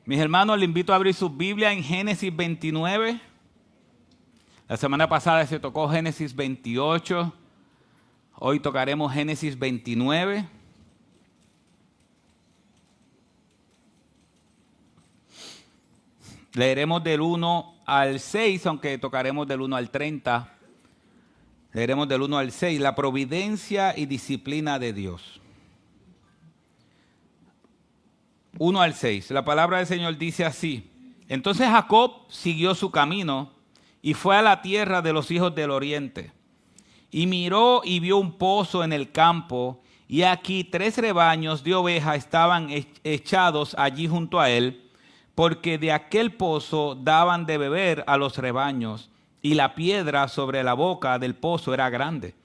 Mis hermanos, les invito a abrir sus Biblia en Génesis 29. La semana pasada se tocó Génesis 28. Hoy tocaremos Génesis 29. Leeremos del 1 al 6, aunque tocaremos del 1 al 30. Leeremos del 1 al 6, la providencia y disciplina de Dios. 1 al 6. La palabra del Señor dice así: Entonces Jacob siguió su camino y fue a la tierra de los hijos del oriente. Y miró y vio un pozo en el campo, y aquí 3 rebaños de ovejas estaban echados allí junto a él, porque de aquel pozo daban de beber a los rebaños, y la piedra sobre la boca del pozo era grande.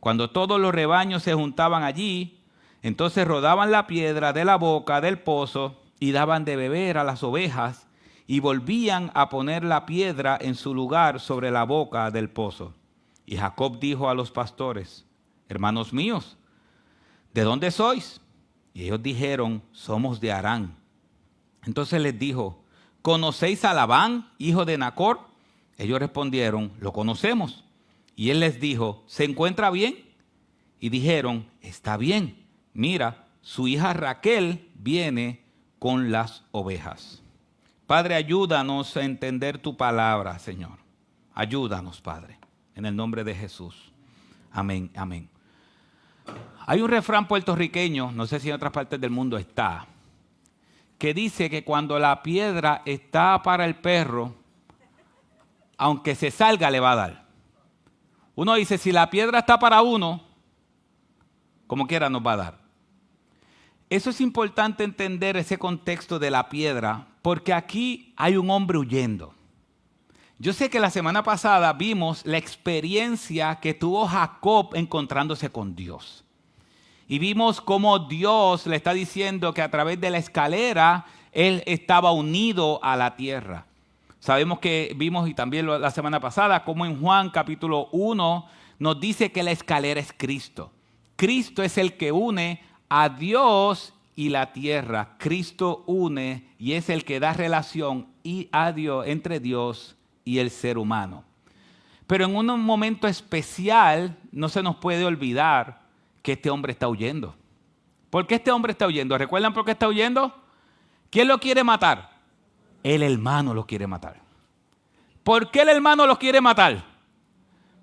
Cuando todos los rebaños se juntaban allí, entonces rodaban la piedra de la boca del pozo y daban de beber a las ovejas, y volvían a poner la piedra en su lugar sobre la boca del pozo. Y Jacob dijo a los pastores: hermanos míos, ¿de dónde sois? Y ellos dijeron: somos de Harán. Entonces les dijo: ¿conocéis a Labán, hijo de Nacor? Ellos respondieron: lo conocemos. Y él les dijo: ¿se encuentra bien? Y dijeron: está bien. Mira, su hija Raquel viene con las ovejas. Padre, ayúdanos a entender tu palabra, Señor. Ayúdanos, Padre, en el nombre de Jesús. Amén, amén. Hay un refrán puertorriqueño, no sé si en otras partes del mundo está, que dice que cuando la piedra está para el perro, aunque se salga le va a dar. Uno dice, si la piedra está para uno, como quiera nos va a dar. Eso es importante entender, ese contexto de la piedra, porque aquí hay un hombre huyendo. Yo sé que la semana pasada vimos la experiencia que tuvo Jacob encontrándose con Dios. Y vimos cómo Dios le está diciendo que a través de la escalera él estaba unido a la tierra. Sabemos que vimos, y también la semana pasada, cómo en Juan capítulo 1 nos dice que la escalera es Cristo. Cristo es el que une a Dios y la tierra. Cristo une y es el que da relación entre Dios y el ser humano. Pero en un momento especial no se nos puede olvidar que este hombre está huyendo. ¿Por qué este hombre está huyendo? ¿Recuerdan por qué está huyendo? ¿Quién lo quiere matar? El hermano lo quiere matar. ¿Por qué el hermano lo quiere matar?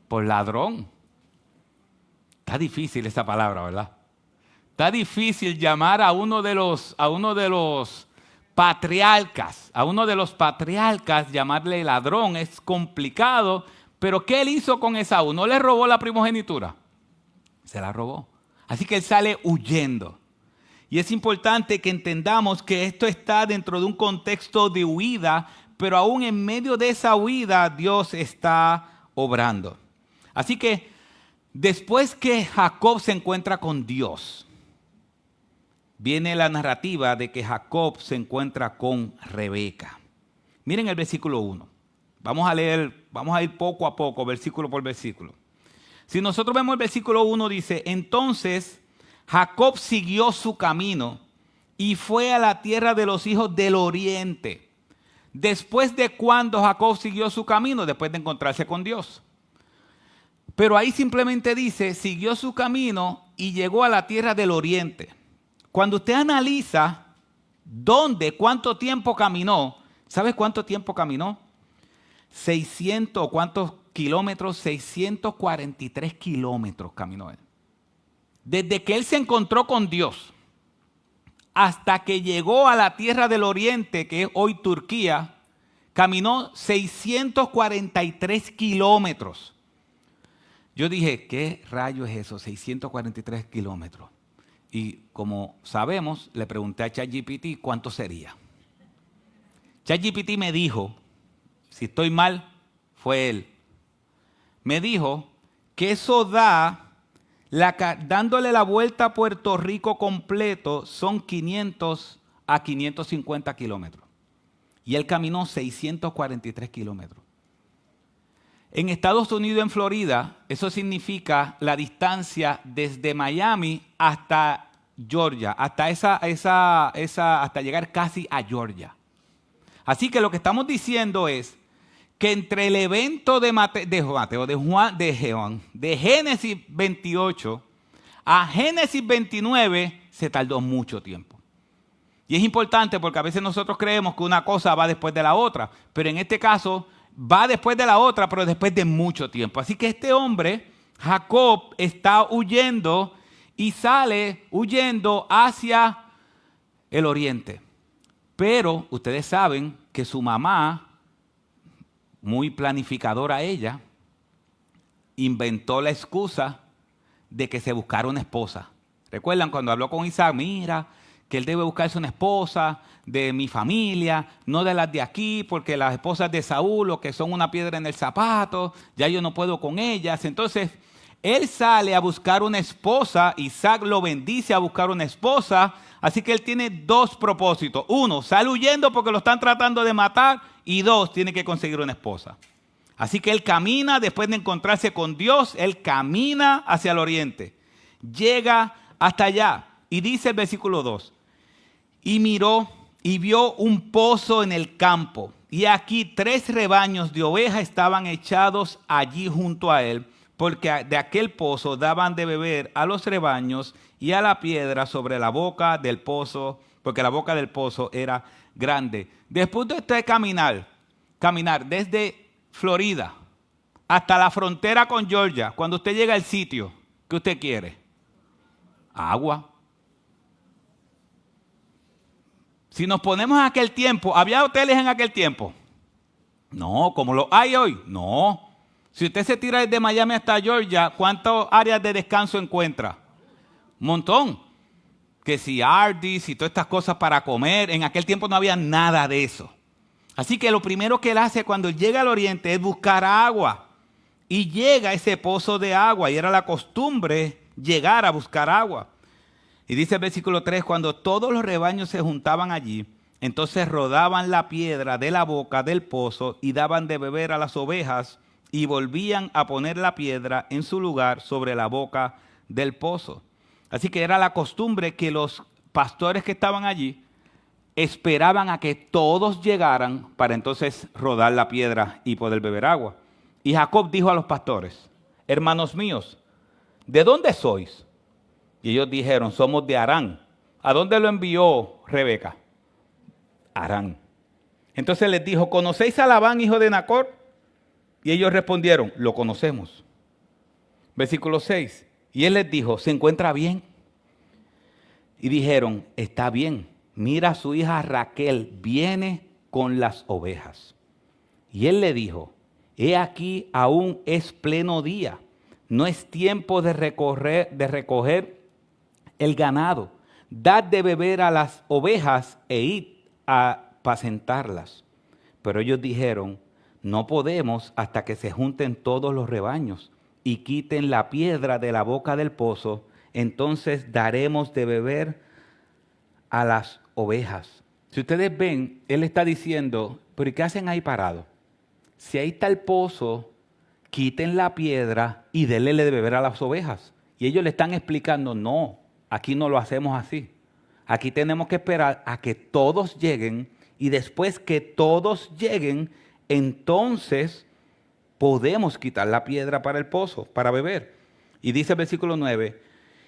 Por ladrón. Está difícil esa palabra, ¿verdad? Está difícil llamar a uno de los patriarcas, llamarle ladrón. Es complicado, pero ¿qué él hizo con Esaú? ¿No le robó la primogenitura? Se la robó. Así que él sale huyendo. Y es importante que entendamos que esto está dentro de un contexto de huida, pero aún en medio de esa huida Dios está obrando. Así que después que Jacob se encuentra con Dios, viene la narrativa de que Jacob se encuentra con Rebeca. Miren el versículo 1. Vamos a ir poco a poco, versículo por versículo. Si nosotros vemos el versículo 1, dice: entonces Jacob siguió su camino y fue a la tierra de los hijos del oriente. ¿Después de cuándo Jacob siguió su camino? Después de encontrarse con Dios. Pero ahí simplemente dice, siguió su camino y llegó a la tierra del oriente. Cuando usted analiza cuánto tiempo caminó, ¿sabe cuánto tiempo caminó? 600, ¿cuántos kilómetros? 643 kilómetros caminó él. Desde que él se encontró con Dios hasta que llegó a la tierra del oriente, que es hoy Turquía, caminó 643 kilómetros. Yo dije, ¿qué rayo es eso? 643 kilómetros. Y como sabemos, le pregunté a ChatGPT cuánto sería. ChatGPT me dijo, si estoy mal, fue él. Me dijo que eso dándole la vuelta a Puerto Rico completo, son 500 a 550 kilómetros. Y él caminó 643 kilómetros. En Estados Unidos, en Florida, eso significa la distancia desde Miami hasta Georgia, hasta llegar casi a Georgia. Así que lo que estamos diciendo es que entre el evento de Génesis 28 a Génesis 29 se tardó mucho tiempo. Y es importante porque a veces nosotros creemos que una cosa va después de la otra, pero en este caso va después de la otra, pero después de mucho tiempo. Así que este hombre, Jacob, está huyendo y sale huyendo hacia el oriente. Pero ustedes saben que su mamá, muy planificadora ella, inventó la excusa de que se buscara una esposa. ¿Recuerdan cuando habló con Isaac? Mira, que él debe buscarse una esposa de mi familia, no de las de aquí, porque las esposas de Saúl, lo que son una piedra en el zapato, ya yo no puedo con ellas. Entonces, él sale a buscar una esposa, Isaac lo bendice a buscar una esposa, así que él tiene dos propósitos. Uno, sale huyendo porque lo están tratando de matar, y dos, tiene que conseguir una esposa. Así que él camina, después de encontrarse con Dios, él camina hacia el oriente. Llega hasta allá y dice el versículo 2, y miró y vio un pozo en el campo, y aquí 3 rebaños de ovejas estaban echados allí junto a él, porque de aquel pozo daban de beber a los rebaños y a la piedra sobre la boca del pozo, porque la boca del pozo era grande. Después de usted caminar desde Florida hasta la frontera con Georgia, cuando usted llega al sitio que usted quiere, agua. Si nos ponemos en aquel tiempo, ¿había hoteles en aquel tiempo? No, como lo hay hoy, no. Si usted se tira desde Miami hasta Georgia, ¿cuántas áreas de descanso encuentra? Un montón. Que si Arby's y todas estas cosas para comer, en aquel tiempo no había nada de eso. Así que lo primero que él hace cuando llega al oriente es buscar agua. Y llega a ese pozo de agua, y era la costumbre llegar a buscar agua. Y dice el versículo 3, cuando todos los rebaños se juntaban allí, entonces rodaban la piedra de la boca del pozo y daban de beber a las ovejas, y volvían a poner la piedra en su lugar sobre la boca del pozo. Así que era la costumbre que los pastores que estaban allí esperaban a que todos llegaran para entonces rodar la piedra y poder beber agua. Y Jacob dijo a los pastores, hermanos míos, ¿de dónde sois? Y ellos dijeron, somos de Harán. ¿A dónde lo envió Rebeca? Harán. Entonces les dijo, ¿conocéis a Labán, hijo de Nacor? Y ellos respondieron, lo conocemos. Versículo 6. Y él les dijo, ¿se encuentra bien? Y dijeron, está bien. Mira, a su hija Raquel viene con las ovejas. Y él le dijo, he aquí aún es pleno día. No es tiempo de recoger el ganado. Dad de beber a las ovejas e id a apacentarlas. Pero ellos dijeron, no podemos hasta que se junten todos los rebaños y quiten la piedra de la boca del pozo, entonces daremos de beber a las ovejas. Si ustedes ven, él está diciendo, pero ¿qué hacen ahí parados? Si ahí está el pozo, quiten la piedra y denle de beber a las ovejas. Y ellos le están explicando, no, aquí no lo hacemos así. Aquí tenemos que esperar a que todos lleguen, y después que todos lleguen, entonces podemos quitar la piedra para el pozo, para beber. Y dice el versículo 9,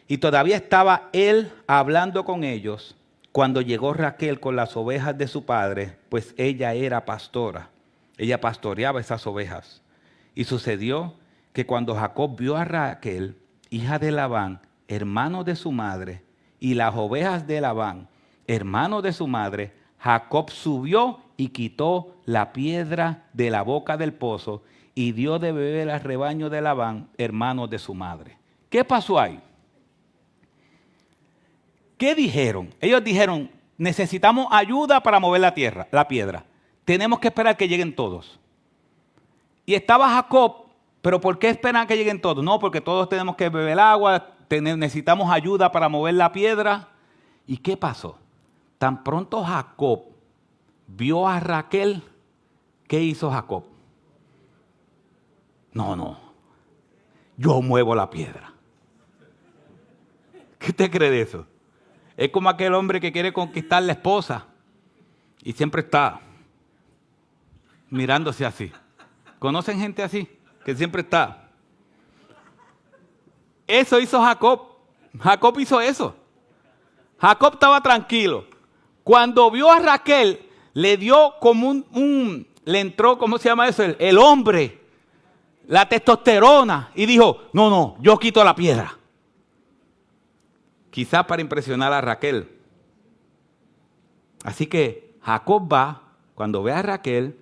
y todavía estaba él hablando con ellos cuando llegó Raquel con las ovejas de su padre, pues ella era pastora. Ella pastoreaba esas ovejas. Y sucedió que cuando Jacob vio a Raquel, hija de Labán, hermano de su madre, y las ovejas de Labán, hermano de su madre, Jacob subió y quitó la piedra de la boca del pozo y dio de beber al rebaño de Labán, hermano de su madre. ¿Qué pasó ahí? ¿Qué dijeron? Ellos dijeron, necesitamos ayuda para mover la piedra. Tenemos que esperar que lleguen todos. Y estaba Jacob, pero ¿por qué esperan que lleguen todos? No, porque todos tenemos que beber agua, necesitamos ayuda para mover la piedra. ¿Y qué pasó? Tan pronto Jacob vio a Raquel, ¿qué hizo Jacob? No, yo muevo la piedra. ¿Qué te cree de eso? Es como aquel hombre que quiere conquistar la esposa y siempre está, mirándose así. ¿Conocen gente así? Que siempre está. Eso hizo Jacob. Jacob hizo eso. Jacob estaba tranquilo. Cuando vio a Raquel, le dio como le entró, ¿cómo se llama eso? El hombre, la testosterona. Y dijo, no, yo quito la piedra. Quizás para impresionar a Raquel. Así que Jacob va, cuando ve a Raquel,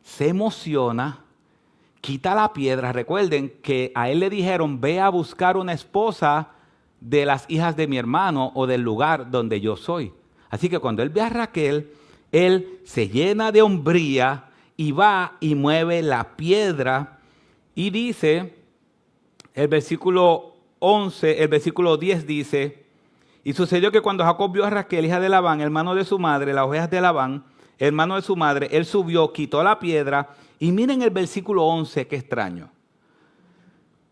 se emociona, quita la piedra. Recuerden que a él le dijeron, ve a buscar una esposa de las hijas de mi hermano o del lugar donde yo soy. Así que cuando él ve a Raquel, él se llena de hombría y va y mueve la piedra. Y dice, el versículo 11, el versículo 10 dice, y sucedió que cuando Jacob vio a Raquel, hija de Labán, hermano de su madre, las ovejas de Labán, hermano de su madre, él subió, quitó la piedra. Y miren el versículo 11, qué extraño.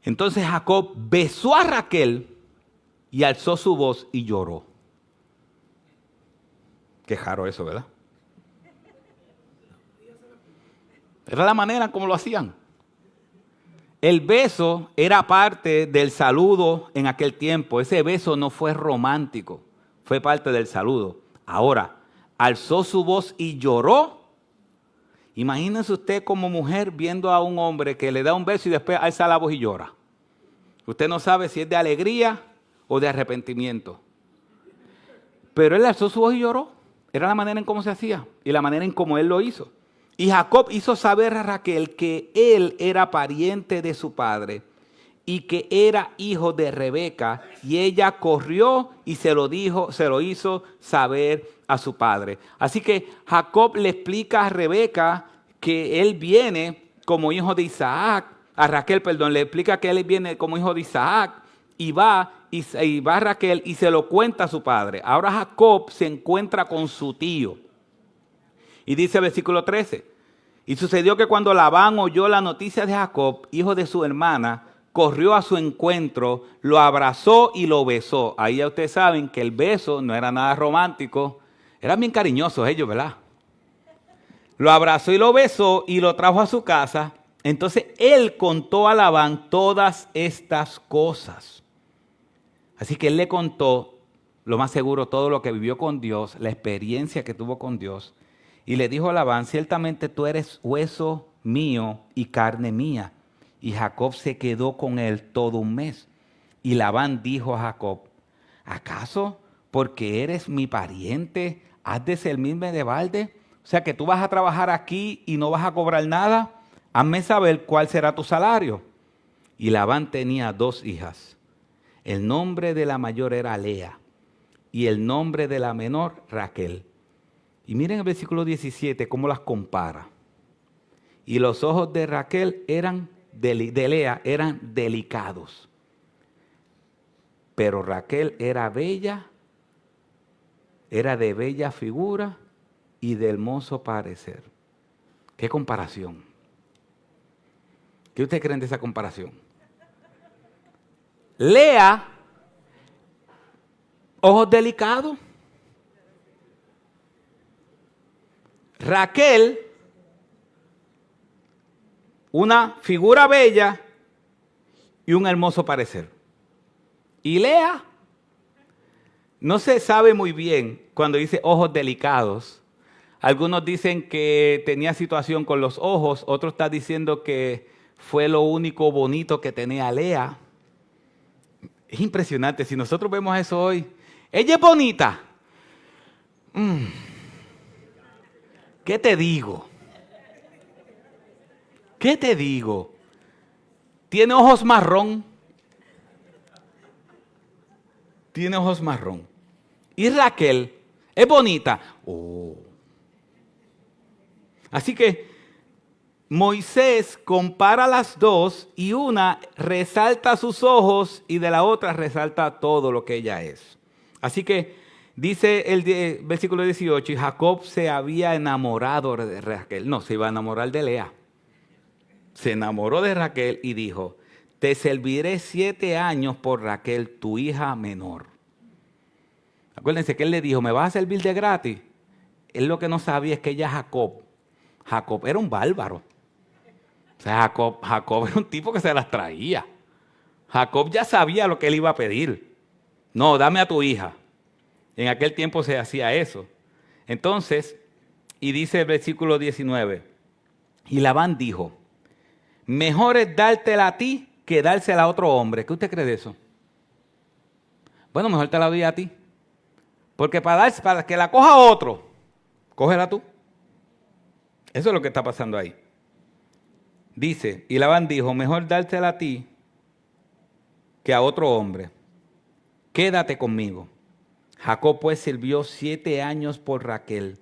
Entonces Jacob besó a Raquel y alzó su voz y lloró. Qué raro eso, ¿verdad? Era la manera como lo hacían. El beso era parte del saludo en aquel tiempo. Ese beso no fue romántico, fue parte del saludo. Ahora, alzó su voz y lloró. Imagínense usted como mujer viendo a un hombre que le da un beso y después alza la voz y llora. Usted no sabe si es de alegría o de arrepentimiento. Pero él alzó su voz y lloró. Era la manera en cómo se hacía y la manera en cómo él lo hizo. Y Jacob hizo saber a Raquel que él era pariente de su padre y que era hijo de Rebeca, y ella corrió y se lo hizo saber a su padre. Así que Jacob le explica a Rebeca que él viene como hijo de Isaac, a Raquel, perdón, le explica que él viene como hijo de Isaac, y va Raquel y se lo cuenta a su padre. Ahora Jacob se encuentra con su tío. Y dice el versículo 13, y sucedió que cuando Labán oyó la noticia de Jacob, hijo de su hermana, corrió a su encuentro, lo abrazó y lo besó. Ahí ya ustedes saben que el beso no era nada romántico, eran bien cariñosos ellos, ¿verdad? Lo abrazó y lo besó y lo trajo a su casa. Entonces él contó a Labán todas estas cosas. Así que él le contó, lo más seguro, todo lo que vivió con Dios, la experiencia que tuvo con Dios. Y le dijo a Labán, ciertamente tú eres hueso mío y carne mía. Y Jacob se quedó con él todo un mes. Y Labán dijo a Jacob, ¿acaso porque eres mi pariente has de servirme de balde? O sea que tú vas a trabajar aquí y no vas a cobrar nada. Hazme saber cuál será tu salario. Y Labán tenía 2 hijas. El nombre de la mayor era Lea y el nombre de la menor Raquel. Y miren el versículo 17 cómo las compara. Y los ojos de Raquel de Lea eran delicados. Pero Raquel era bella, era de bella figura y de hermoso parecer. ¿Qué comparación? ¿Qué ustedes creen de esa comparación? Lea, ojos delicados. Raquel, una figura bella y un hermoso parecer. Y Lea, no se sabe muy bien cuando dice ojos delicados. Algunos dicen que tenía situación con los ojos, otros están diciendo que fue lo único bonito que tenía Lea. Es impresionante, si nosotros vemos eso hoy, ella es bonita. ¿Qué te digo? ¿Qué te digo? Tiene ojos marrón. Tiene ojos marrón. Y Raquel es bonita. Así que Moisés compara las dos y una resalta sus ojos y de la otra resalta todo lo que ella es. Así que dice el versículo 18, y Jacob se había enamorado de Raquel. No, se iba a enamorar de Lea. Se enamoró de Raquel y dijo, te serviré 7 años por Raquel, tu hija menor. Acuérdense que él le dijo, ¿me vas a servir de gratis? Él lo que no sabía es que ella, Jacob, Jacob era un bárbaro. O sea, Jacob era un tipo que se las traía. Jacob ya sabía lo que él iba a pedir. No, dame a tu hija. En aquel tiempo se hacía eso. Entonces, y dice el versículo 19, y Labán dijo, mejor es dártela a ti que dársela a otro hombre. ¿Qué usted cree de eso? Bueno, mejor te la doy a ti. Porque para que la coja otro, cógela tú. Eso es lo que está pasando ahí. Dice, y Labán dijo, mejor dársela a ti que a otro hombre. Quédate conmigo. Jacob pues sirvió 7 años por Raquel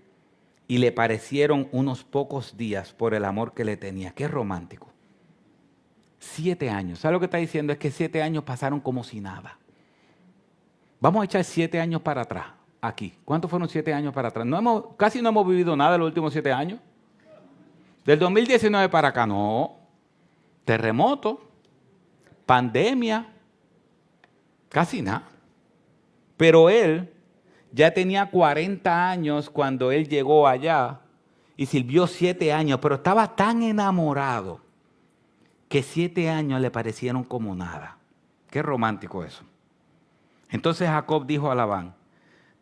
y le parecieron unos pocos días por el amor que le tenía. Qué romántico. 7 años. ¿Sabes lo que está diciendo? Es que 7 años pasaron como si nada. Vamos a echar 7 años para atrás, aquí. ¿Cuántos fueron 7 años para atrás? Casi no hemos vivido nada en los últimos 7 años. Del 2019 para acá, no. Terremoto, pandemia, casi nada. Pero él ya tenía 40 años cuando él llegó allá y sirvió 7 años, pero estaba tan enamorado que 7 años le parecieron como nada. Qué romántico eso. Entonces Jacob dijo a Labán,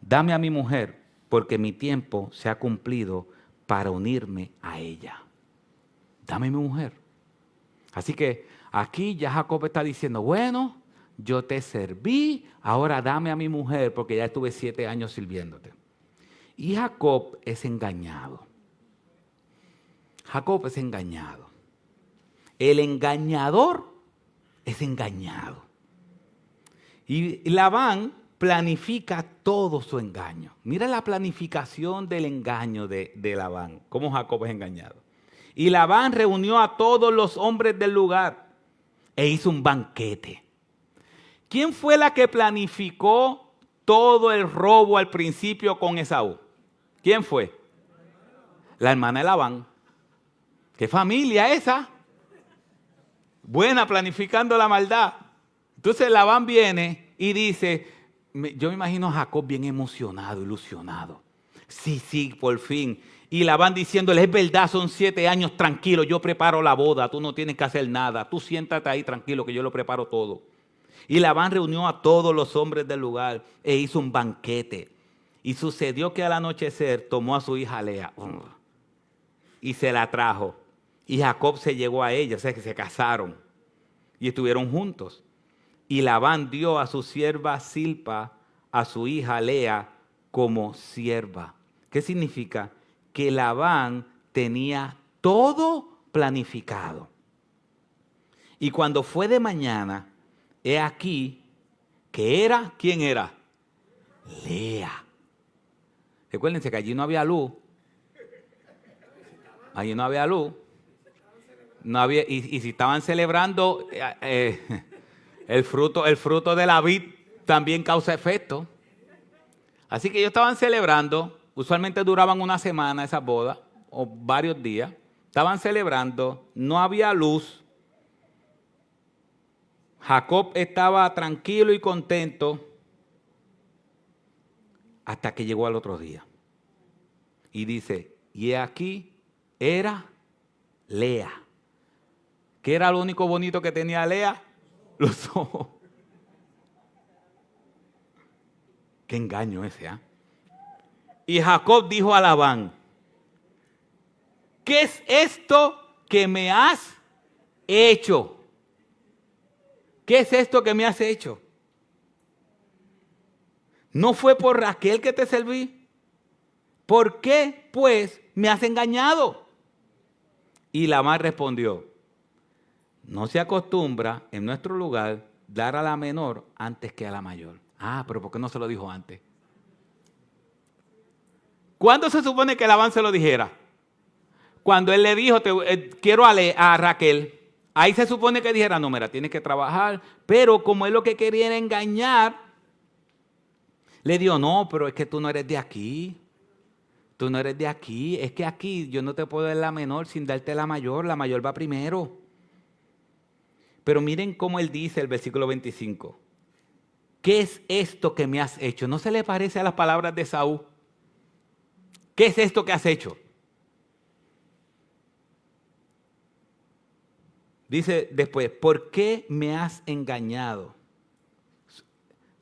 dame a mi mujer, porque mi tiempo se ha cumplido para unirme a ella. Dame a mi mujer. Así que aquí ya Jacob está diciendo, bueno, yo te serví, ahora dame a mi mujer, porque ya estuve 7 años sirviéndote. Y Jacob es engañado. Jacob es engañado. El engañador es engañado. Y Labán planifica todo su engaño. Mira la planificación del engaño de Labán, cómo Jacob es engañado. Y Labán reunió a todos los hombres del lugar e hizo un banquete. ¿Quién fue la que planificó todo el robo al principio con Esaú? ¿Quién fue? La hermana de Labán. ¿Qué familia esa? Buena, planificando la maldad. Entonces Labán viene y dice, yo me imagino a Jacob bien emocionado, ilusionado. Sí, por fin. Y Labán diciéndole, es verdad, son 7 años, tranquilo, yo preparo la boda, tú no tienes que hacer nada, tú siéntate ahí tranquilo que yo lo preparo todo. Y Labán reunió a todos los hombres del lugar e hizo un banquete. Y sucedió que al anochecer tomó a su hija Lea y se la trajo. Y Jacob se llegó a ella, o sea que se casaron y estuvieron juntos. Y Labán dio a su sierva Zilpa, a su hija Lea, como sierva. ¿Qué significa? Que Labán tenía todo planificado. Y cuando fue de mañana, he aquí que era, ¿quién era? Lea. Recuérdense que allí no había luz. Allí no había luz. No había, y si estaban celebrando el fruto de la vid también causa efecto. Así que ellos estaban celebrando, usualmente duraban una semana esas bodas, o varios días. Estaban celebrando, no había luz. Jacob estaba tranquilo y contento hasta que llegó al otro día. Y dice, y aquí era Lea. ¿Qué era lo único bonito que tenía Lea? Los ojos. Qué engaño ese, ¿ah? Y Jacob dijo a Labán, ¿qué es esto que me has hecho? ¿Qué es esto que me has hecho? ¿No fue por Raquel que te serví? ¿Por qué, pues, me has engañado? Y Labán respondió, no se acostumbra en nuestro lugar dar a la menor antes que a la mayor. Ah, pero ¿por qué no se lo dijo antes? ¿Cuándo se supone que Labán se lo dijera? Cuando él le dijo, quiero a Raquel. Ahí se supone que dijera, no, mira, tienes que trabajar. Pero como él lo que quería era engañar, le dijo, no, pero es que tú no eres de aquí. Tú no eres de aquí. Es que aquí yo no te puedo dar la menor sin darte la mayor. La mayor va primero. Pero miren cómo él dice el versículo 25. ¿Qué es esto que me has hecho? ¿No se le parece a las palabras de Esaú? ¿Qué es esto que has hecho? Dice después, ¿por qué me has engañado?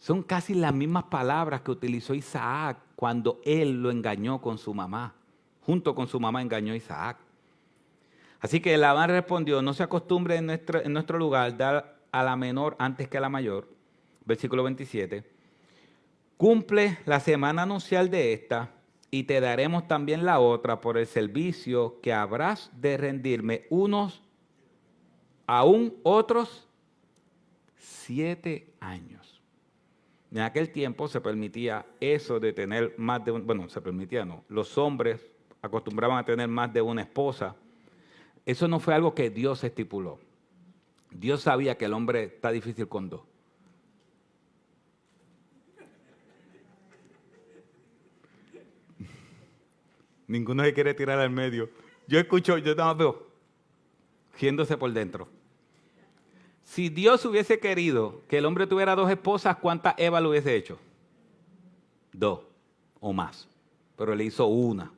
Son casi las mismas palabras que utilizó Isaac cuando él lo engañó con su mamá. Junto con su mamá engañó a Isaac. Así que Labán respondió, no se acostumbre en nuestro lugar dar a la menor antes que a la mayor. Versículo 27. Cumple la semana nupcial de esta y te daremos también la otra por el servicio que habrás de rendirme unos, aún otros 7 años. En aquel tiempo se permitía eso de tener más de se permitía no. Los hombres acostumbraban a tener más de una esposa. Eso no fue algo que Dios estipuló. Dios sabía que el hombre está difícil con 2. Ninguno se quiere tirar al medio. Yo nada más veo, riéndose por dentro. Si Dios hubiese querido que el hombre tuviera 2 esposas, ¿cuántas Eva lo hubiese hecho? 2 o más. Pero le hizo una.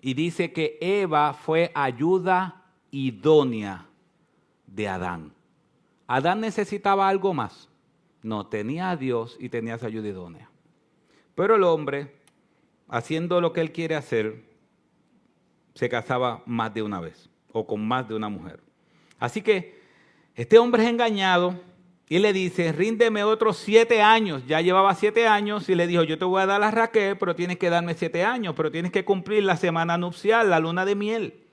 Y dice que Eva fue ayuda idónea de Adán. ¿Adán necesitaba algo más? No, tenía a Dios y tenía esa ayuda idónea. Pero el hombre, haciendo lo que él quiere hacer, se casaba más de una vez o con más de una mujer. Así que este hombre es engañado y le dice, ríndeme otros 7 años. Ya llevaba 7 años y le dijo, yo te voy a dar a Raquel, pero tienes que darme 7 años, pero tienes que cumplir la semana nupcial, la luna de miel.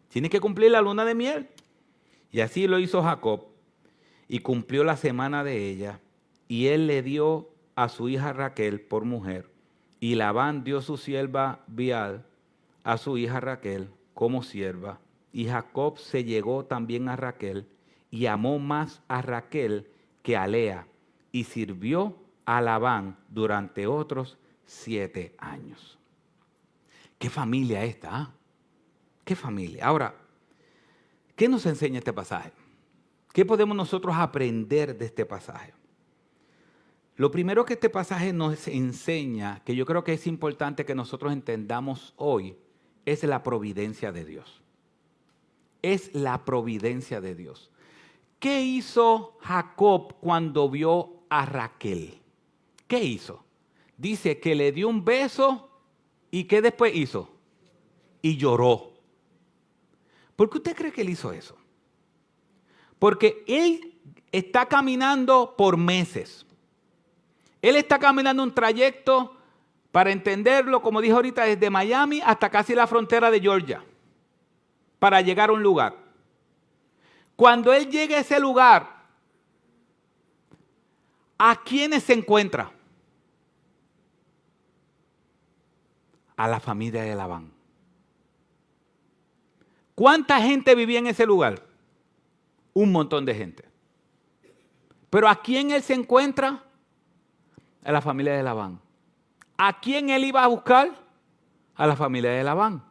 Tienes que cumplir la luna de miel. Y así lo hizo Jacob y cumplió la semana de ella y él le dio a su hija Raquel por mujer y Labán dio su sierva Bilha a su hija Raquel como sierva y Jacob se llegó también a Raquel y amó más a Raquel que a Lea y sirvió a Labán durante otros 7 años. ¿Qué familia esta? ¿Ah? ¿Qué familia? Ahora, ¿qué nos enseña este pasaje? ¿Qué podemos nosotros aprender de este pasaje? Lo primero que este pasaje nos enseña, que yo creo que es importante que nosotros entendamos hoy, es la providencia de Dios. Es la providencia de Dios. ¿Qué hizo Jacob cuando vio a Raquel? ¿Qué hizo? Dice que le dio un beso y ¿qué después hizo? Y lloró. ¿Por qué usted cree que él hizo eso? Porque él está caminando por meses. Él está caminando un trayecto, para entenderlo, como dije ahorita, desde Miami hasta casi la frontera de Georgia, para llegar a un lugar. Cuando él llega a ese lugar, ¿a quiénes se encuentra? A la familia de Labán. ¿Cuánta gente vivía en ese lugar? Un montón de gente. Pero ¿a quién él se encuentra? A la familia de Labán. ¿A quién él iba a buscar? A la familia de Labán.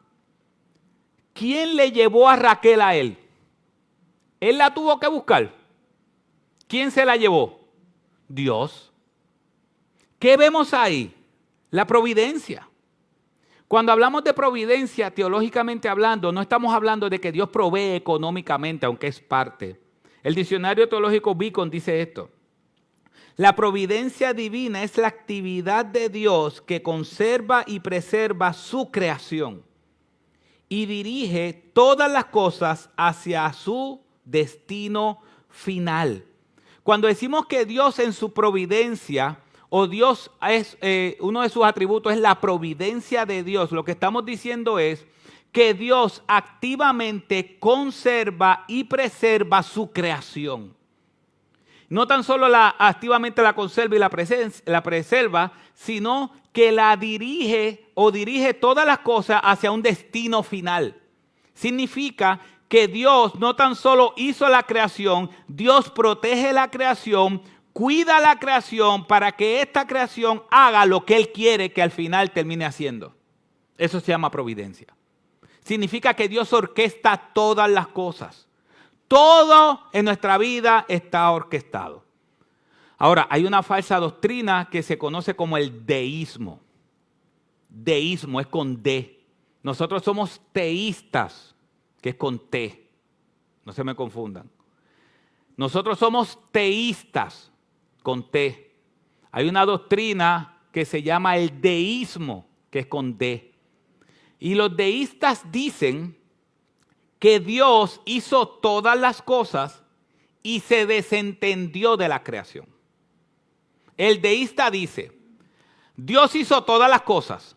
¿Quién le llevó a Raquel a él? Él la tuvo que buscar. ¿Quién se la llevó? Dios. ¿Qué vemos ahí? La providencia. Cuando hablamos de providencia, teológicamente hablando, no estamos hablando de que Dios provee económicamente, aunque es parte. El diccionario teológico Beacon dice esto. La providencia divina es la actividad de Dios que conserva y preserva su creación y dirige todas las cosas hacia su destino final. Cuando decimos que Dios en su providencia, o Dios es uno de sus atributos es la providencia de Dios, lo que estamos diciendo es que Dios activamente conserva y preserva su creación. No tan solo activamente la conserva y la preserva, sino que la dirige o dirige todas las cosas hacia un destino final. Significa que Dios no tan solo hizo la creación, Dios protege la creación, cuida la creación para que esta creación haga lo que Él quiere que al final termine haciendo. Eso se llama providencia. Significa que Dios orquesta todas las cosas. Todo en nuestra vida está orquestado. Ahora, hay una falsa doctrina que se conoce como el deísmo. Deísmo es con D. Nosotros somos teístas, que es con T. no se me confundan. Nosotros somos teístas, con T. Hay una doctrina que se llama el deísmo, que es con D. Y los deístas dicen que Dios hizo todas las cosas y se desentendió de la creación. El deísta dice, Dios hizo todas las cosas,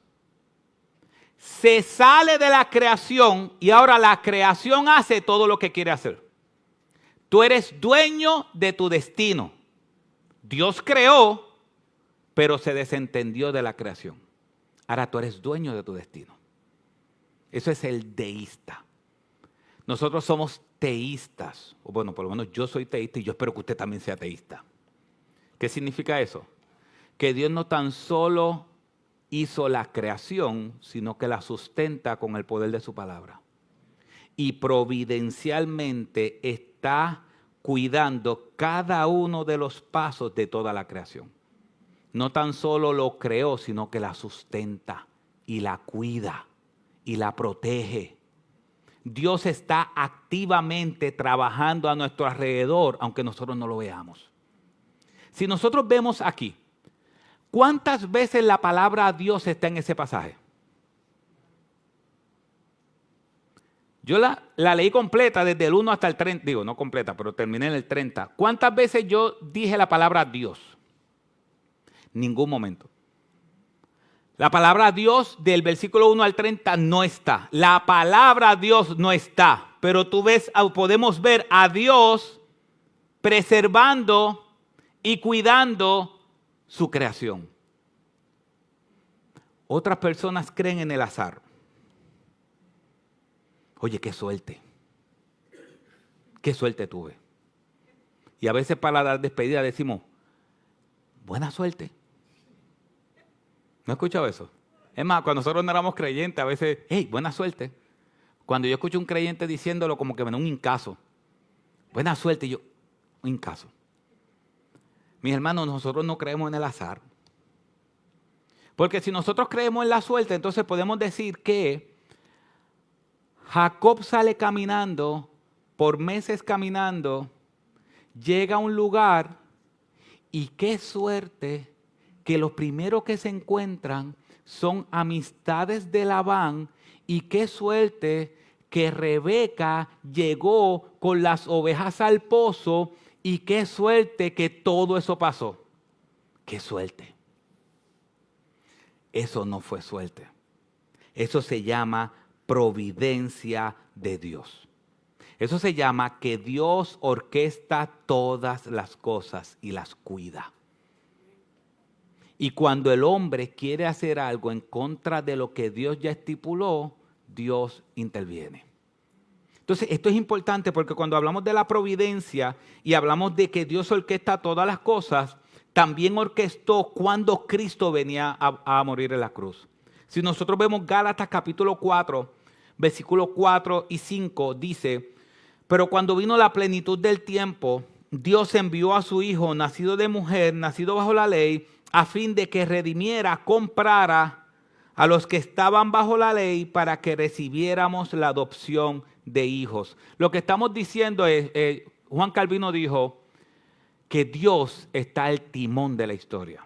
se sale de la creación y ahora la creación hace todo lo que quiere hacer. Tú eres dueño de tu destino. Dios creó, pero se desentendió de la creación. Ahora tú eres dueño de tu destino. Eso es el deísta. Nosotros somos teístas. O bueno, por lo menos yo soy teísta y yo espero que usted también sea teísta. ¿Qué significa eso? Que Dios no tan solo hizo la creación, sino que la sustenta con el poder de su palabra. Y providencialmente está cuidando cada uno de los pasos de toda la creación. No tan solo lo creó, sino que la sustenta y la cuida y la protege. Dios está activamente trabajando a nuestro alrededor, aunque nosotros no lo veamos. Si nosotros vemos aquí, ¿cuántas veces la palabra Dios está en ese pasaje? Yo la leí completa desde el 1 hasta el 30, digo, no completa, pero terminé en el 30. ¿Cuántas veces yo dije la palabra Dios? Ningún momento. La palabra Dios del versículo 1 al 30 no está. La palabra Dios no está. Pero tú ves, podemos ver a Dios preservando y cuidando su creación. Otras personas creen en el azar. Oye, qué suerte. Qué suerte tuve. Y a veces para dar despedida decimos, buena suerte. ¿No he escuchado eso? Es más, cuando nosotros no éramos creyentes, a veces, hey, buena suerte. Cuando yo escucho a un creyente diciéndolo, como que me da un hincazo. Buena suerte, y yo, un hincazo. Mis hermanos, nosotros no creemos en el azar. Porque si nosotros creemos en la suerte, entonces podemos decir que Jacob sale caminando, por meses caminando, llega a un lugar y qué suerte que los primeros que se encuentran son amistades de Labán y qué suerte que Rebeca llegó con las ovejas al pozo y qué suerte que todo eso pasó. ¡Qué suerte! Eso no fue suerte. Eso se llama providencia de Dios. Eso se llama que Dios orquesta todas las cosas y las cuida. Y cuando el hombre quiere hacer algo en contra de lo que Dios ya estipuló, Dios interviene. Entonces, esto es importante porque cuando hablamos de la providencia y hablamos de que Dios orquesta todas las cosas, también orquestó cuando Cristo venía a morir en la cruz. Si nosotros vemos Gálatas capítulo 4, versículos 4 y 5, dice, pero cuando vino la plenitud del tiempo, Dios envió a su Hijo, nacido de mujer, nacido bajo la ley, a fin de que redimiera, comprara a los que estaban bajo la ley para que recibiéramos la adopción de hijos. Lo que estamos diciendo es, Juan Calvino dijo que Dios está al timón de la historia.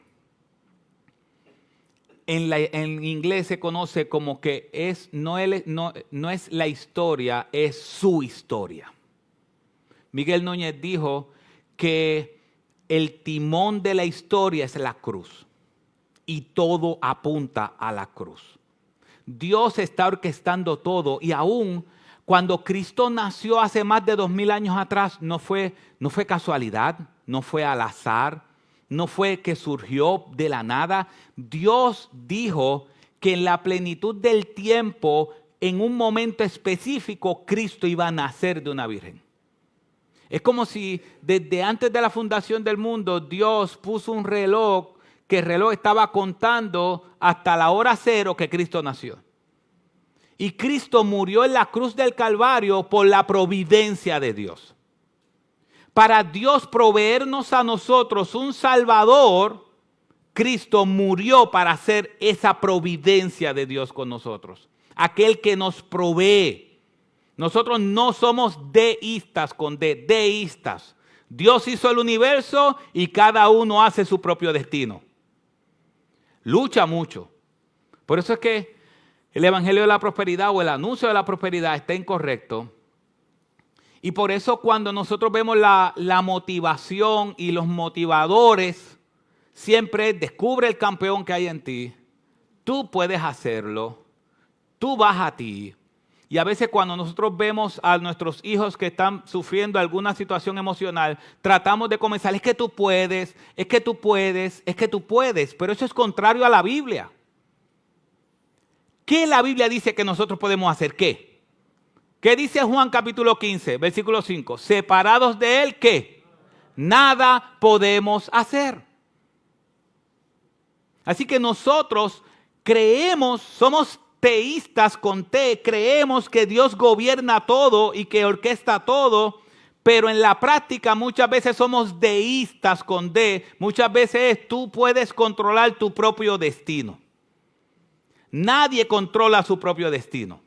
En inglés se conoce como que no es la historia, es su historia. Miguel Núñez dijo que el timón de la historia es la cruz y todo apunta a la cruz. Dios está orquestando todo y aún cuando Cristo nació hace más de 2000 años atrás no fue casualidad, no fue al azar, no fue que surgió de la nada. Dios dijo que en la plenitud del tiempo, en un momento específico, Cristo iba a nacer de una virgen. Es como si desde antes de la fundación del mundo, Dios puso un reloj, que el reloj estaba contando hasta la hora cero que Cristo nació. Y Cristo murió en la cruz del Calvario por la providencia de Dios. Para Dios proveernos a nosotros un Salvador, Cristo murió para hacer esa providencia de Dios con nosotros. Aquel que nos provee. Nosotros no somos deístas con D, deístas. Dios hizo el universo y cada uno hace su propio destino. Lucha mucho. Por eso es que el evangelio de la prosperidad o el anuncio de la prosperidad está incorrecto. Y por eso cuando nosotros vemos la motivación y los motivadores, siempre descubre el campeón que hay en ti. Tú puedes hacerlo. Tú vas a ti. Y a veces cuando nosotros vemos a nuestros hijos que están sufriendo alguna situación emocional, tratamos de comenzar, es que tú puedes, es que tú puedes, es que tú puedes. Pero eso es contrario a la Biblia. ¿Qué la Biblia dice que nosotros podemos hacer? ¿Qué? ¿Qué dice Juan capítulo 15, versículo 5? Separados de Él, ¿qué? Nada podemos hacer. Así que nosotros creemos, somos teístas con T, creemos que Dios gobierna todo y que orquesta todo, pero en la práctica muchas veces somos deístas con D. Muchas veces tú puedes controlar tu propio destino. Nadie controla su propio destino.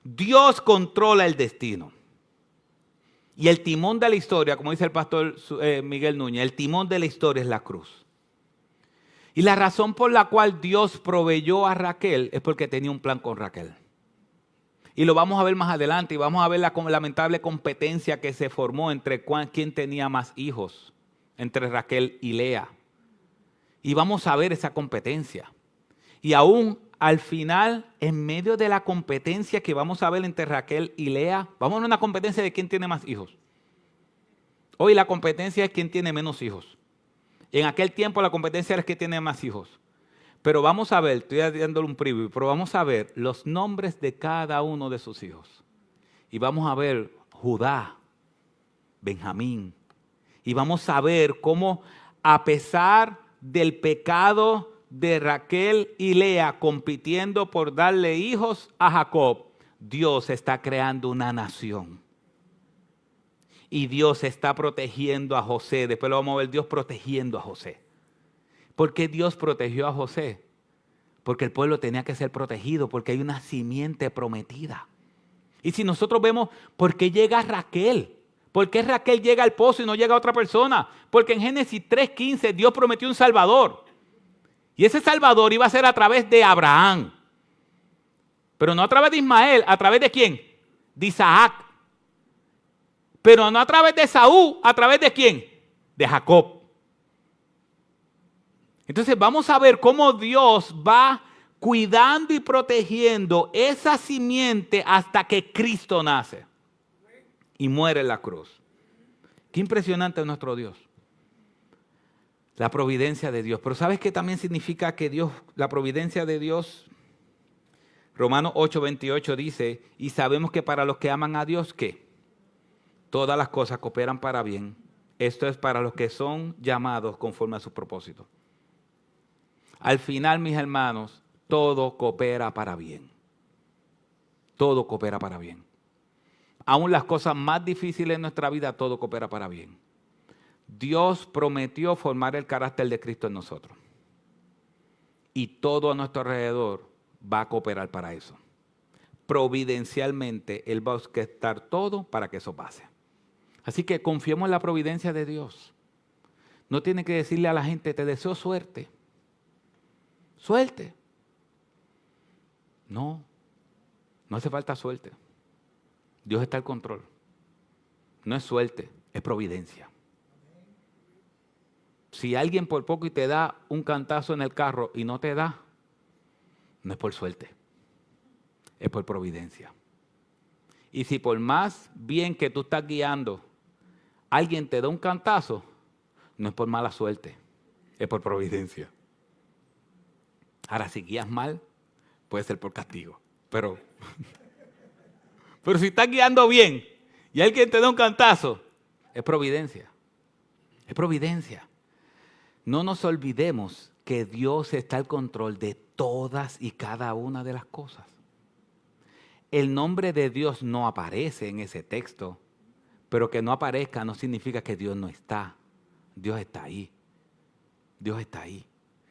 Dios controla el destino. Y el timón de la historia, como dice el pastor Miguel Núñez, el timón de la historia es la cruz. Y la razón por la cual Dios proveyó a Raquel es porque tenía un plan con Raquel. Y lo vamos a ver más adelante y vamos a ver la lamentable competencia que se formó entre quién tenía más hijos, entre Raquel y Lea. Y vamos a ver esa competencia. Y aún al final, en medio de la competencia que vamos a ver entre Raquel y Lea, vamos a ver una competencia de quién tiene más hijos. Hoy la competencia es quién tiene menos hijos. En aquel tiempo la competencia era quién tiene más hijos. Pero vamos a ver, estoy dándole un preview, pero vamos a ver los nombres de cada uno de sus hijos. Y vamos a ver Judá, Benjamín. Y vamos a ver cómo a pesar del pecado de Raquel y Lea compitiendo por darle hijos a Jacob, Dios está creando una nación. Y Dios está protegiendo a José. Después lo vamos a ver, Dios protegiendo a José. ¿Por qué Dios protegió a José? Porque el pueblo tenía que ser protegido, porque hay una simiente prometida. Y si nosotros vemos, ¿por qué llega Raquel? ¿Por qué Raquel llega al pozo y no llega a otra persona? Porque en Génesis 3:15 Dios prometió un Salvador. Y ese Salvador iba a ser a través de Abraham. Pero no a través de Ismael, ¿a través de quién? De Isaac. Pero no a través de Esaú, ¿a través de quién? De Jacob. Entonces vamos a ver cómo Dios va cuidando y protegiendo esa simiente hasta que Cristo nace y muere en la cruz. Qué impresionante es nuestro Dios. La providencia de Dios. Pero ¿sabes qué también significa que Dios, la providencia de Dios? Romanos 8:28 dice, y sabemos que para los que aman a Dios, ¿qué? Todas las cosas cooperan para bien. Esto es para los que son llamados conforme a su propósito. Al final, mis hermanos, todo coopera para bien. Todo coopera para bien. Aún las cosas más difíciles en nuestra vida, todo coopera para bien. Dios prometió formar el carácter de Cristo en nosotros. Y todo a nuestro alrededor va a cooperar para eso. Providencialmente, Él va a orquestar todo para que eso pase. Así que confiemos en la providencia de Dios. No tiene que decirle a la gente, te deseo suerte. Suerte. No, no hace falta suerte. Dios está al control. No es suerte, es providencia. Si alguien por poco y te da un cantazo en el carro y no te da, no es por suerte, es por providencia. Y si por más bien que tú estás guiando, alguien te da un cantazo, no es por mala suerte, es por providencia. Ahora, si guías mal, puede ser por castigo. Pero si estás guiando bien y alguien te da un cantazo, es providencia. Es providencia. No nos olvidemos que Dios está al control de todas y cada una de las cosas. El nombre de Dios no aparece en ese texto, pero que no aparezca no significa que Dios no está. Dios está ahí. Dios está ahí.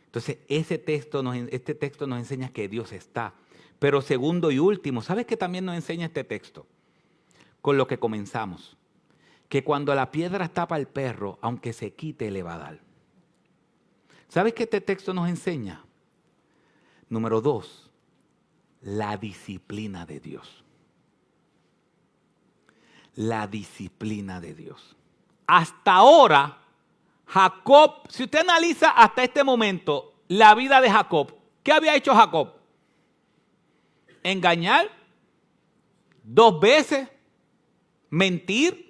Entonces, este texto nos enseña que Dios está. Pero segundo y último, ¿sabes qué también nos enseña este texto? Con lo que comenzamos. Que cuando la piedra tapa al perro, aunque se quite, le va a dar. ¿Sabes qué este texto nos enseña? Número 2, la disciplina de Dios. La disciplina de Dios. Hasta ahora, Jacob, si usted analiza hasta este momento la vida de Jacob, ¿qué había hecho Jacob? Engañar 2 veces, mentir.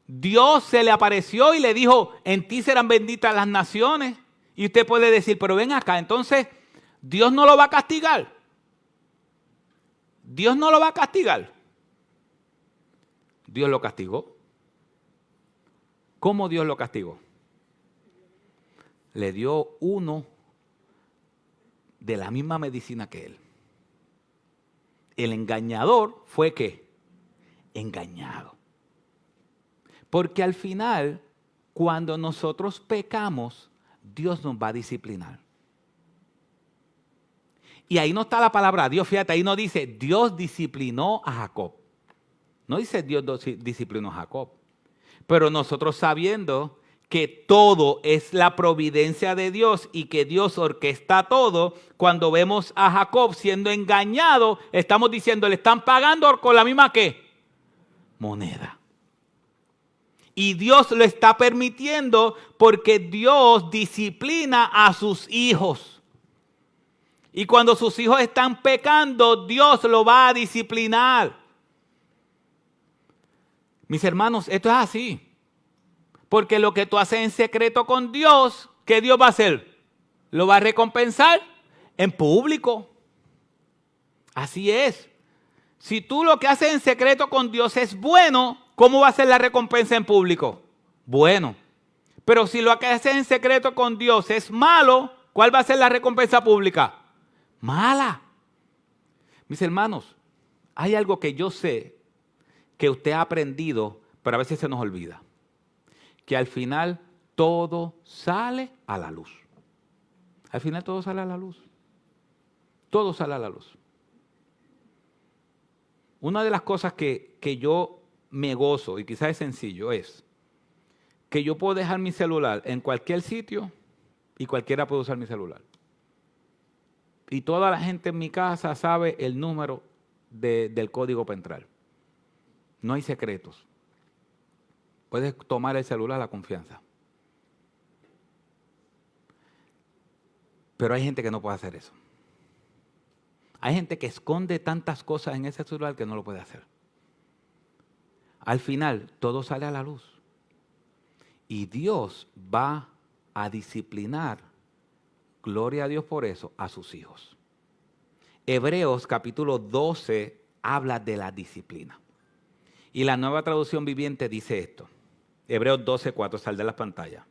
Dios se le apareció y le dijo, en ti serán benditas las naciones. Y usted puede decir, pero ven acá, entonces, ¿Dios no lo va a castigar? ¿Dios no lo va a castigar? Dios lo castigó. ¿Cómo Dios lo castigó? Le dio uno de la misma medicina que él. El engañador fue ¿qué? Engañado. Porque al final, cuando nosotros pecamos, Dios nos va a disciplinar. Y ahí no está la palabra Dios, fíjate, ahí no dice Dios disciplinó a Jacob. No dice Dios disciplinó a Jacob. Pero nosotros sabiendo que todo es la providencia de Dios y que Dios orquesta todo, cuando vemos a Jacob siendo engañado, estamos diciendo, le están pagando con la misma ¿qué? Moneda. Y Dios lo está permitiendo porque Dios disciplina a sus hijos. Y cuando sus hijos están pecando, Dios lo va a disciplinar. Mis hermanos, esto es así. Porque lo que tú haces en secreto con Dios, ¿qué Dios va a hacer? Lo va a recompensar en público. Así es. Si tú lo que haces en secreto con Dios es bueno, ¿cómo va a ser la recompensa en público? Bueno. Pero si lo que haces en secreto con Dios es malo, ¿cuál va a ser la recompensa pública? Mala. Mis hermanos, hay algo que yo sé que usted ha aprendido, pero a veces se nos olvida. Que al final todo sale a la luz. Al final todo sale a la luz. Todo sale a la luz. Una de las cosas que yo me gozo, y quizás es sencillo, es que yo puedo dejar mi celular en cualquier sitio y cualquiera puede usar mi celular. Y toda la gente en mi casa sabe el número del código para entrar. No hay secretos. Puedes tomar el celular a la confianza. Pero hay gente que no puede hacer eso. Hay gente que esconde tantas cosas en ese celular que no lo puede hacer. Al final, todo sale a la luz. Y Dios va a disciplinar, gloria a Dios por eso, a sus hijos. Hebreos capítulo 12 habla de la disciplina. Y la Nueva Traducción Viviente dice esto. Hebreos 12:4, sal de las pantallas.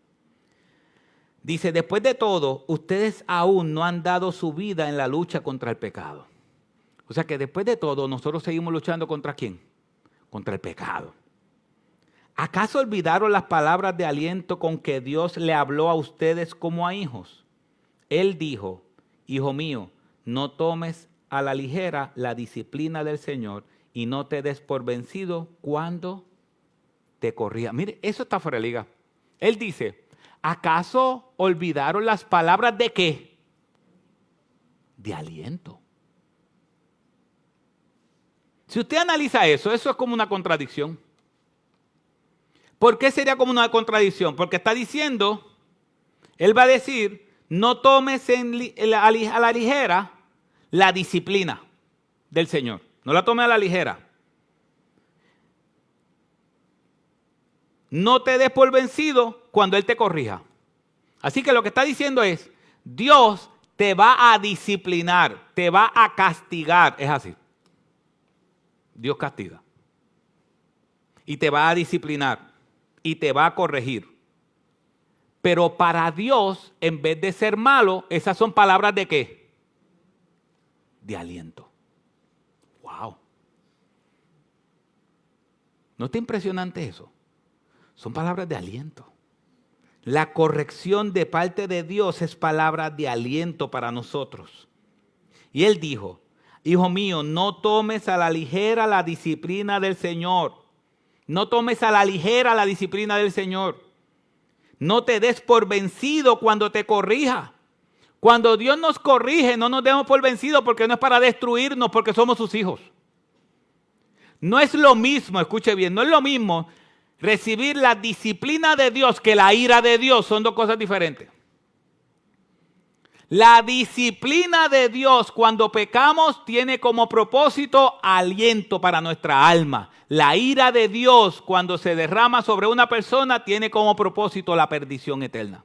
Dice, después de todo, ustedes aún no han dado su vida en la lucha contra el pecado. O sea que después de todo, nosotros seguimos luchando ¿contra quién? Contra el pecado. ¿Acaso olvidaron las palabras de aliento con que Dios le habló a ustedes como a hijos? Él dijo, hijo mío, no tomes a la ligera la disciplina del Señor y no te des por vencido cuando te corrija. Mire, eso está fuera de liga. Él dice, ¿acaso olvidaron las palabras de qué? De aliento. Si usted analiza eso es como una contradicción. ¿Por qué sería como una contradicción? Porque está diciendo, él va a decir, no tomes a la ligera la disciplina del Señor. No la tome a la ligera. No te des por vencido cuando Él te corrija. Así que lo que está diciendo es, Dios te va a disciplinar, te va a castigar. Es así. Dios castiga. Y te va a disciplinar. Y te va a corregir. Pero para Dios, en vez de ser malo, esas son palabras de ¿qué? De aliento. ¡Wow! ¿No está impresionante eso? Son palabras de aliento. La corrección de parte de Dios es palabra de aliento para nosotros. Y él dijo, hijo mío, no tomes a la ligera la disciplina del Señor. No tomes a la ligera la disciplina del Señor. No te des por vencido cuando te corrija. Cuando Dios nos corrige, no nos demos por vencidos porque no es para destruirnos, porque somos sus hijos. No es lo mismo, escuche bien, no es lo mismo recibir la disciplina de Dios que la ira de Dios. Son dos cosas diferentes. La disciplina de Dios cuando pecamos tiene como propósito aliento para nuestra alma. La ira de Dios cuando se derrama sobre una persona tiene como propósito la perdición eterna.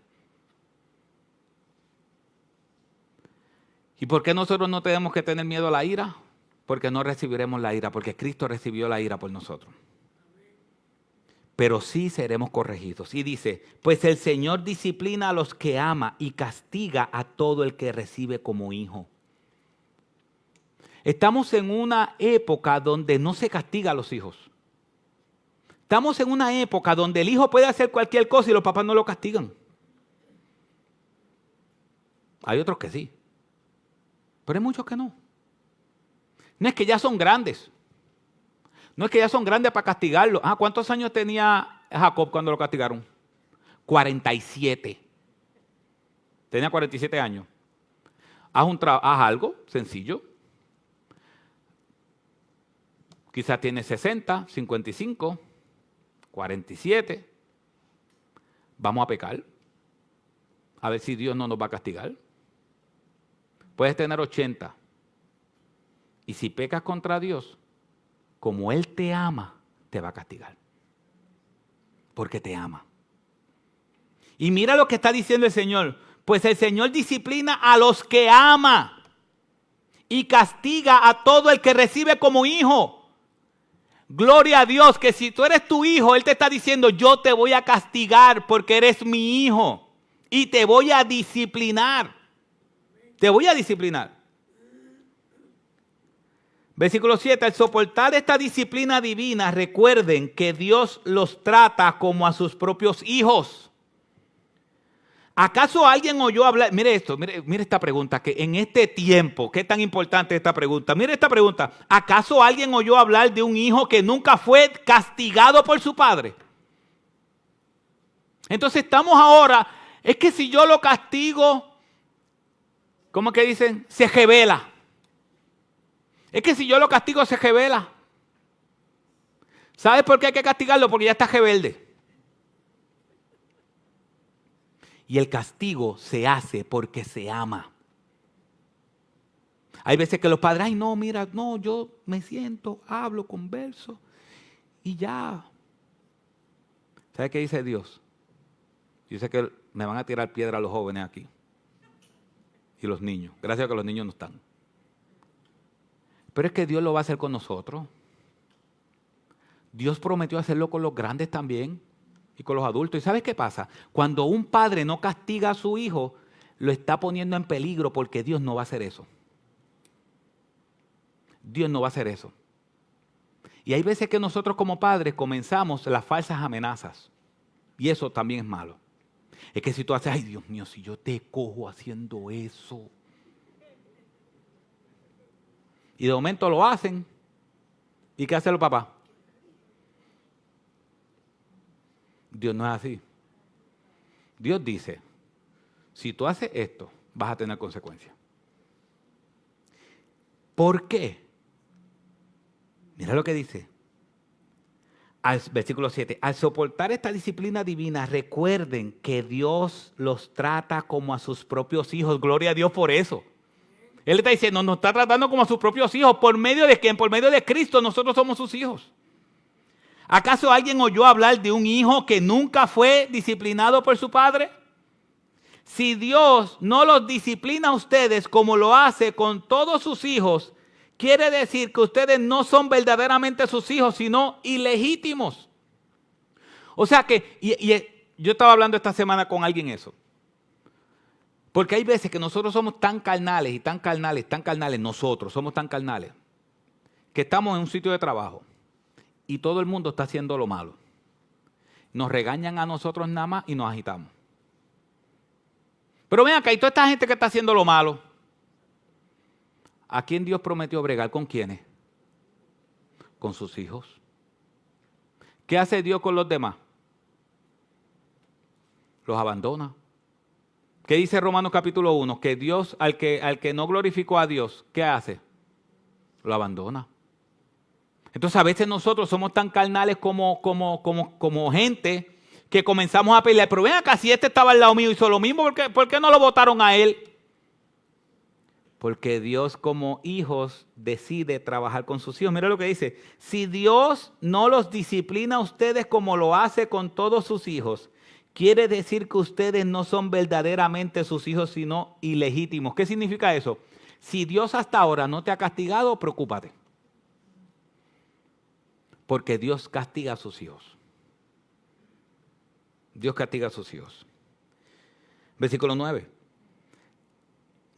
¿Y por qué nosotros no tenemos que tener miedo a la ira? Porque no recibiremos la ira, porque Cristo recibió la ira por nosotros. Pero sí seremos corregidos. Y dice, pues el Señor disciplina a los que ama y castiga a todo el que recibe como hijo. Estamos en una época donde no se castiga a los hijos. Estamos en una época donde el hijo puede hacer cualquier cosa y los papás no lo castigan. Hay otros que sí, pero hay muchos que no. No es que ya son grandes. No es que ya son grandes para castigarlo. ¿Cuántos años tenía Jacob cuando lo castigaron? 47. Tenía 47 años. Haz algo sencillo. Quizás tiene 60, 55, 47. Vamos a pecar. A ver si Dios no nos va a castigar. Puedes tener 80. Y si pecas contra Dios, como Él te ama, te va a castigar. Porque te ama. Y mira lo que está diciendo el Señor. Pues el Señor disciplina a los que ama y castiga a todo el que recibe como hijo. Gloria a Dios, que si tú eres tu hijo, Él te está diciendo, yo te voy a castigar porque eres mi hijo. Y te voy a disciplinar. Te voy a disciplinar. Versículo 7, al soportar esta disciplina divina, recuerden que Dios los trata como a sus propios hijos. ¿Acaso alguien oyó hablar? Mire esto, mire esta pregunta, que en este tiempo, ¿qué tan importante es esta pregunta? Mire esta pregunta, ¿acaso alguien oyó hablar de un hijo que nunca fue castigado por su padre? Entonces estamos ahora, es que si yo lo castigo, ¿cómo que dicen? Se rebela. Es que si yo lo castigo, se rebela. ¿Sabes por qué hay que castigarlo? Porque ya está rebelde. Y el castigo se hace porque se ama. Hay veces que los padres, ay no, mira, no, yo me siento, hablo, converso y ya. ¿Sabe qué dice Dios? Yo sé que me van a tirar piedra los jóvenes aquí. Y los niños. Gracias a que los niños no están. Pero es que Dios lo va a hacer con nosotros. Dios prometió hacerlo con los grandes también y con los adultos. ¿Y sabes qué pasa? Cuando un padre no castiga a su hijo, lo está poniendo en peligro porque Dios no va a hacer eso. Dios no va a hacer eso. Y hay veces que nosotros como padres comenzamos las falsas amenazas. Y eso también es malo. Es que si tú haces, ay Dios mío, si yo te cojo haciendo eso. Y de momento lo hacen. ¿Y qué hacen los papás? Dios no es así. Dios dice, si tú haces esto, vas a tener consecuencias. ¿Por qué? Mira lo que dice. Versículo 7. Al soportar esta disciplina divina, recuerden que Dios los trata como a sus propios hijos. Gloria a Dios por eso. Él está diciendo, nos está tratando como a sus propios hijos. ¿Por medio de quién? Por medio de Cristo, nosotros somos sus hijos. ¿Acaso alguien oyó hablar de un hijo que nunca fue disciplinado por su padre? Si Dios no los disciplina a ustedes como lo hace con todos sus hijos, quiere decir que ustedes no son verdaderamente sus hijos, sino ilegítimos. O sea que, yo estaba hablando esta semana con alguien eso. Porque hay veces que nosotros somos tan carnales y tan carnales, nosotros somos tan carnales, que estamos en un sitio de trabajo y todo el mundo está haciendo lo malo. Nos regañan a nosotros nada más y nos agitamos. Pero ven acá, y toda esta gente que está haciendo lo malo, ¿A quién Dios prometió bregar? ¿Con quiénes? Con sus hijos. ¿Qué hace Dios con los demás? Los abandona. ¿Qué dice Romanos capítulo 1? Que Dios, al que no glorificó a Dios, ¿qué hace? Lo abandona. Entonces a veces nosotros somos tan carnales como gente que comenzamos a pelear. Pero ven acá, si este estaba al lado mío y hizo lo mismo, ¿por qué no lo votaron a él? Porque Dios como hijos decide trabajar con sus hijos. Mira lo que dice. Si Dios no los disciplina a ustedes como lo hace con todos sus hijos, quiere decir que ustedes no son verdaderamente sus hijos, sino ilegítimos. ¿Qué significa eso? Si Dios hasta ahora no te ha castigado, preocúpate. Porque Dios castiga a sus hijos. Dios castiga a sus hijos. Versículo 9.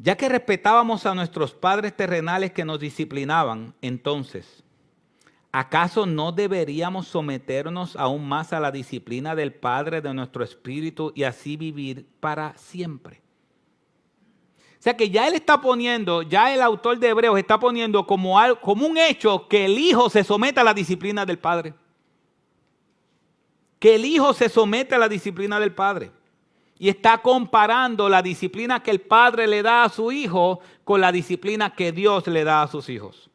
Ya que respetábamos a nuestros padres terrenales que nos disciplinaban, entonces, ¿acaso no deberíamos someternos aún más a la disciplina del Padre de nuestro espíritu y así vivir para siempre? O sea que ya él está poniendo, ya el autor de Hebreos está poniendo como un hecho que el Hijo se someta a la disciplina del Padre. Que el Hijo se somete a la disciplina del Padre. Y está comparando la disciplina que el Padre le da a su Hijo con la disciplina que Dios le da a sus hijos.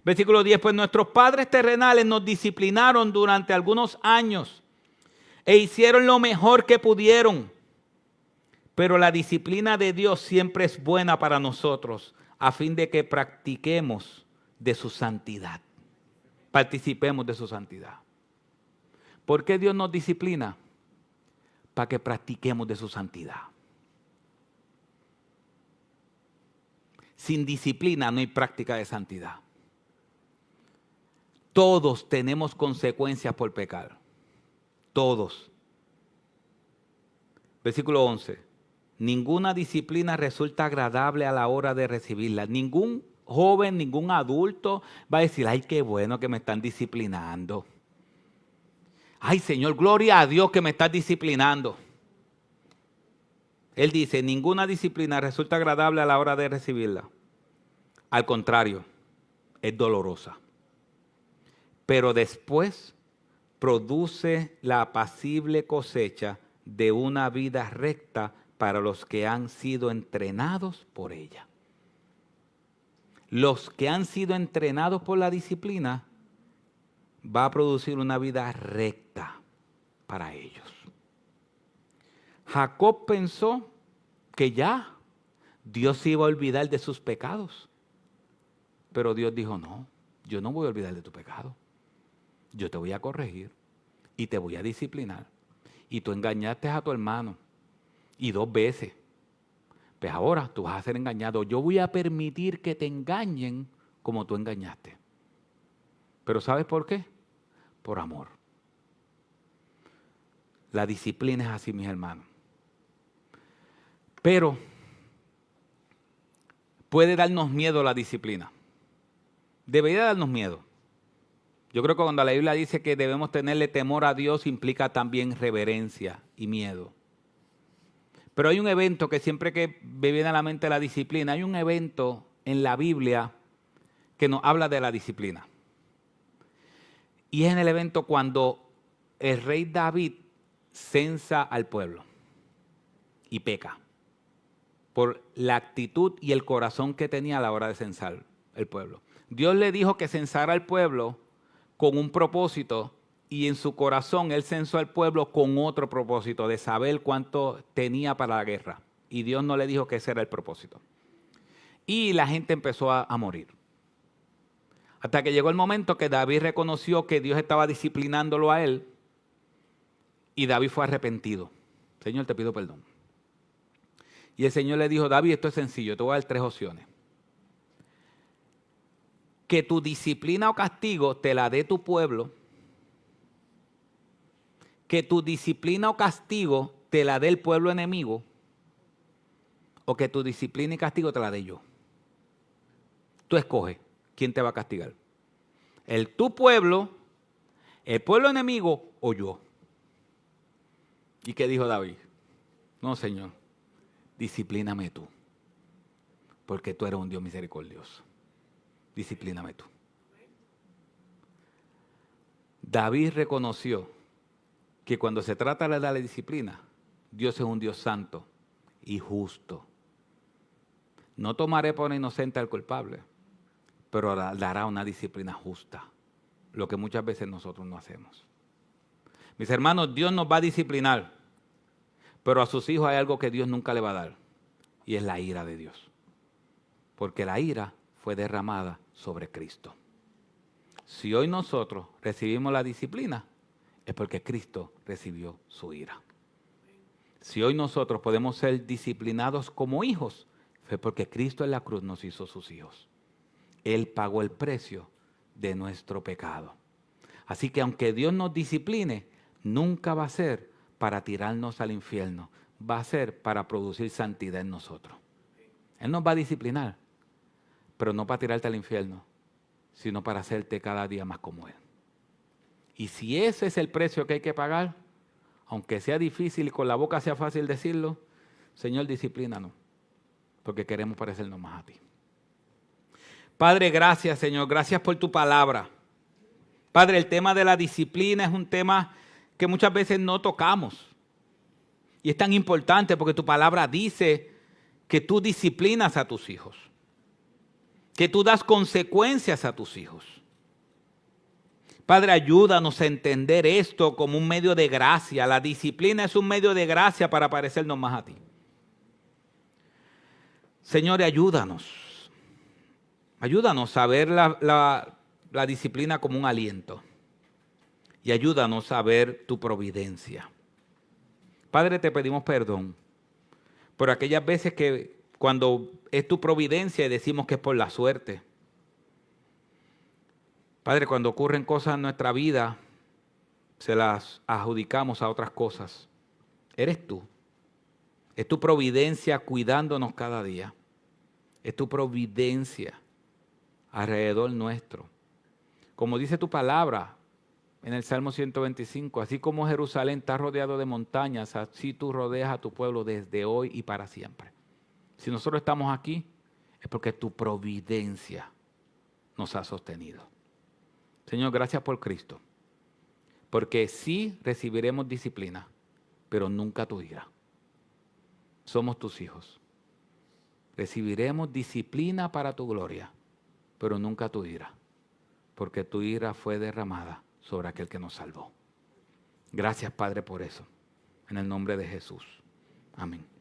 Versículo 10, pues nuestros padres terrenales nos disciplinaron durante algunos años e hicieron lo mejor que pudieron. Pero la disciplina de Dios siempre es buena para nosotros, a fin de que practiquemos de su santidad. Participemos de su santidad. ¿Por qué Dios nos disciplina? Para que practiquemos de su santidad. Sin disciplina no hay práctica de santidad. Todos tenemos consecuencias por pecar. Todos. Versículo 11. Ninguna disciplina resulta agradable a la hora de recibirla. Ningún joven, ningún adulto va a decir, ay, qué bueno que me están disciplinando. Ay, Señor, gloria a Dios que me estás disciplinando. Él dice, ninguna disciplina resulta agradable a la hora de recibirla. Al contrario, es dolorosa. Pero después produce la apacible cosecha de una vida recta para los que han sido entrenados por ella. Los que han sido entrenados por la disciplina va a producir una vida recta para ellos. Jacob pensó que ya Dios se iba a olvidar de sus pecados. Pero Dios dijo, no, yo no voy a olvidar de tu pecado. Yo te voy a corregir y te voy a disciplinar. Y tú engañaste a tu hermano y 2 veces. Pues ahora tú vas a ser engañado. Yo voy a permitir que te engañen como tú engañaste. Pero ¿sabes por qué? Por amor. La disciplina es así, mis hermanos. Pero puede darnos miedo la disciplina. Debería darnos miedo. Yo creo que cuando la Biblia dice que debemos tenerle temor a Dios, implica también reverencia y miedo. Pero hay un evento que siempre que me viene a la mente la disciplina, hay un evento en la Biblia que nos habla de la disciplina. Y es en el evento cuando el rey David censa al pueblo y peca por la actitud y el corazón que tenía a la hora de censar el pueblo. Dios le dijo que censara al pueblo con un propósito y en su corazón él censó al pueblo con otro propósito de saber cuánto tenía para la guerra. Y Dios no le dijo que ese era el propósito. Y la gente empezó a morir. Hasta que llegó el momento que David reconoció que Dios estaba disciplinándolo a él y David fue arrepentido. Señor, te pido perdón. Y el Señor le dijo, David, esto es sencillo, te voy a dar 3 opciones. Que tu disciplina o castigo te la dé tu pueblo. Que tu disciplina o castigo te la dé el pueblo enemigo. O que tu disciplina y castigo te la dé yo. Tú escoges quién te va a castigar. Tu pueblo, el pueblo enemigo o yo. ¿Y qué dijo David? No, Señor, disciplíname tú. porque tú eres un Dios misericordioso. Disciplíname tú. David reconoció que cuando se trata de darle disciplina, Dios es un Dios santo y justo. No tomaré por inocente al culpable, pero dará una disciplina justa, lo que muchas veces nosotros no hacemos. Mis hermanos, Dios nos va a disciplinar, pero a sus hijos hay algo que Dios nunca le va a dar, y es la ira de Dios. Porque la ira fue derramada sobre Cristo. Si hoy nosotros recibimos la disciplina, es porque Cristo recibió su ira. Si hoy nosotros podemos ser disciplinados como hijos, fue porque Cristo en la cruz nos hizo sus hijos. Él pagó el precio de nuestro pecado. Así que aunque Dios nos discipline, nunca va a ser para tirarnos al infierno. Va a ser para producir santidad en nosotros. Él nos va a disciplinar, pero no para tirarte al infierno, sino para hacerte cada día más como Él. Y si ese es el precio que hay que pagar, aunque sea difícil y con la boca sea fácil decirlo, Señor, disciplínanos, porque queremos parecernos más a ti. Padre, gracias, Señor, gracias por tu palabra. Padre, el tema de la disciplina es un tema que muchas veces no tocamos. Y es tan importante porque tu palabra dice que tú disciplinas a tus hijos, que tú das consecuencias a tus hijos. Padre, ayúdanos a entender esto como un medio de gracia. La disciplina es un medio de gracia para parecernos más a ti. Señor, ayúdanos. Ayúdanos a ver la disciplina como un aliento. Y ayúdanos a ver tu providencia. Padre, te pedimos perdón por aquellas veces que cuando es tu providencia y decimos que es por la suerte. Padre, cuando ocurren cosas en nuestra vida, se las adjudicamos a otras cosas. Eres tú. Es tu providencia cuidándonos cada día. Es tu providencia alrededor nuestro. Como dice tu palabra en el Salmo 125, así como Jerusalén está rodeado de montañas, así tú rodeas a tu pueblo desde hoy y para siempre. Si nosotros estamos aquí, es porque tu providencia nos ha sostenido. Señor, gracias por Cristo, porque sí recibiremos disciplina, pero nunca tu ira. Somos tus hijos. Recibiremos disciplina para tu gloria, pero nunca tu ira, porque tu ira fue derramada sobre aquel que nos salvó. Gracias, Padre, por eso. En el nombre de Jesús. Amén.